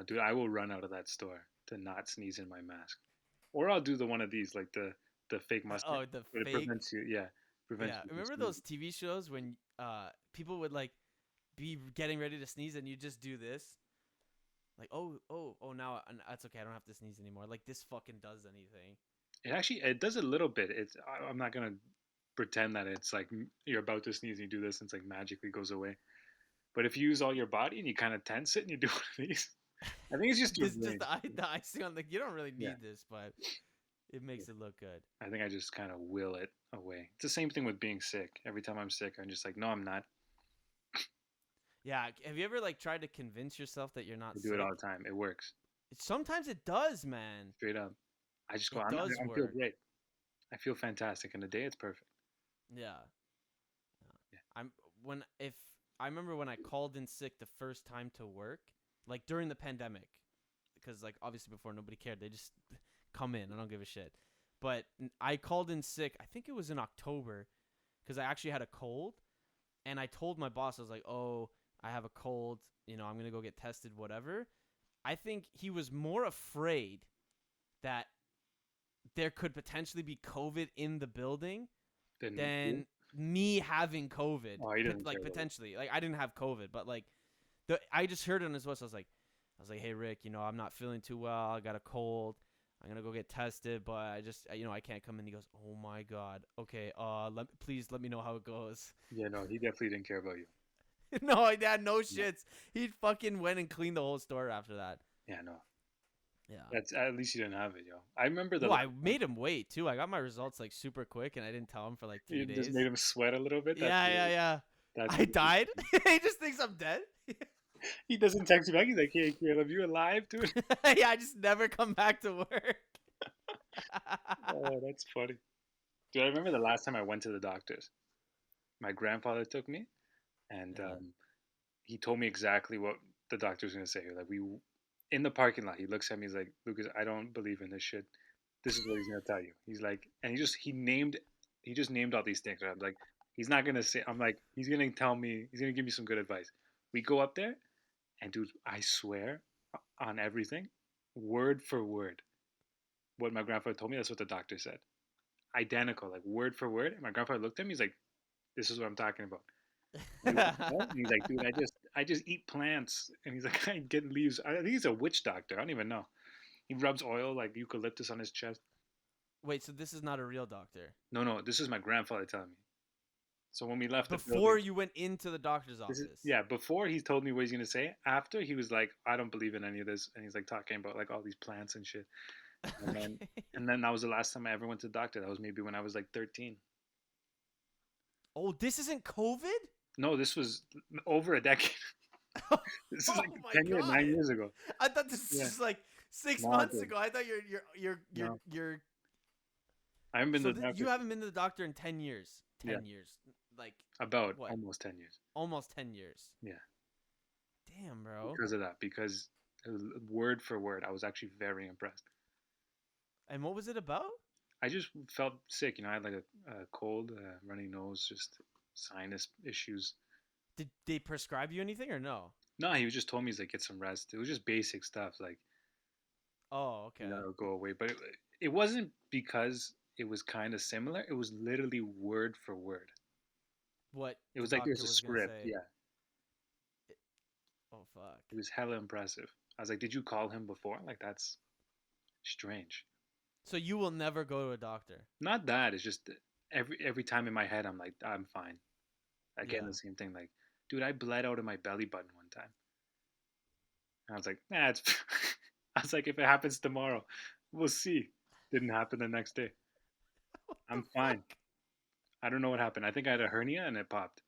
Dude, I will run out of that store to not sneeze in my mask, or I'll do the one of these like the fake mustache, Oh, the but it fake. prevents you. Yeah, prevents Yeah, you from remember those sneezing. TV shows when people would like be getting ready to sneeze and you just do this? Like, oh, now that's okay. I don't have to sneeze anymore. Like this fucking does anything. It does a little bit. I'm not gonna pretend that it's like you're about to sneeze and you do this and it's like magically goes away. But if you use all your body and you kind of tense it and you do one of these, I think it's just your This just brain. the icing on the. You don't really Yeah, need this, but it yeah. makes it look good. I think I just kind of will it away. It's the same thing with being sick. Every time I'm sick, I'm just like, no, I'm not. Yeah. Have you ever like tried to convince yourself that you're not I do it all sick? the time. It works. Sometimes it does, man. Straight up. I just go, It I'm not, does I feel work. great. I feel fantastic. In the day, it's perfect. Yeah. Yeah. I'm when if I remember when I called in sick the first time to work, like during the pandemic, because like obviously before nobody cared, they just come in. I don't give a shit. But I called in sick. I think it was in October, because I actually had a cold, and I told my boss I was like, "Oh, I have a cold. I'm gonna go get tested. Whatever." I think he was more afraid that there could potentially be COVID in the building Then, than me having COVID. oh, he doesn't care Like about it. potentially, like I didn't have COVID, but like I just heard it on his voice. I was like, hey Rick, I'm not feeling too well. I got a cold. I'm gonna go get tested, but I can't come in. He goes, oh my god. Okay, please let me know how it goes. Yeah, no, he definitely didn't care about you. No, I had no No. shits. He fucking went and cleaned the whole store after that. Yeah, no. Yeah. That's at least you didn't have it, yo. I remember the Well, I last time made him wait too. I got my results like super quick, and I didn't tell him for like you three just days. made him sweat a little bit. Yeah, yeah, yeah. That's I really died. funny. He just thinks I'm dead. He doesn't text you back. He's like, "Hey, Caleb, you alive, dude?" Yeah, I just never come back to work. Oh, that's funny. Dude, I remember the last time I went to the doctors. My grandfather took me, and Yeah. he told me exactly what the doctor was gonna say. Like we in the parking lot, he looks at me. He's like, "Lucas, I don't believe in this shit. This is what he's gonna tell you." He's like, and he just named all these things. I'm like, he's not gonna say. I'm like, he's gonna tell me. He's gonna give me some good advice. We go up there, and dude, I swear on everything, word for word, what my grandfather told me. That's what the doctor said. Identical, like word for word. And my grandfather looked at me. He's like, "This is what I'm talking about." And he looked at me, and he's like, "Dude, I just eat plants." And he's like, "I get leaves." I think he's a witch doctor. I don't even know. He rubs oil like eucalyptus on his chest. Wait, so this is not a real doctor? No, no, this is my grandfather telling me. So when we left the Before building, you went into the doctor's this is office? yeah. Before he told me what he's gonna say. After he was like, "I don't believe in any of this," and he's like talking about like all these plants and shit. And then Okay. and then that was the last time I ever went to the doctor. That was maybe when I was like 13. Oh, this isn't COVID? No, this was over a decade. This is Oh like my 10 years, god! 9 years ago. I thought this Yeah, was like six no, months dude, ago. I thought you're no. you're. I haven't been So to the doctor you haven't been to the doctor in 10 years. yeah, 10 years, like about what? almost 10 years. Almost 10 years. Yeah, Damn, bro. because of that. Because it was word for word, I was actually very impressed. And what was it about? I just felt sick. I had like a cold, runny nose, just sinus issues. Did they prescribe you anything or no? No, he just told me he's like get some rest. It was just basic stuff like Oh, okay. it'll go away. But it wasn't because it was kind of similar. It was literally word for word. What It the was like there's doctor a was gonna script. say. Yeah, Oh fuck. it was hella impressive. I was like, did you call him before? Like that's strange. So you will never go to a doctor. Not that. It's just every time in my head, I'm like, I'm fine. Again, Yeah. the same thing. Like, dude, I bled out of my belly button one time. And I was like, nah, it's. I was like, if it happens tomorrow, we'll see. Didn't happen the next day. What the I'm fine. fuck? I don't know what happened. I think I had a hernia and it popped.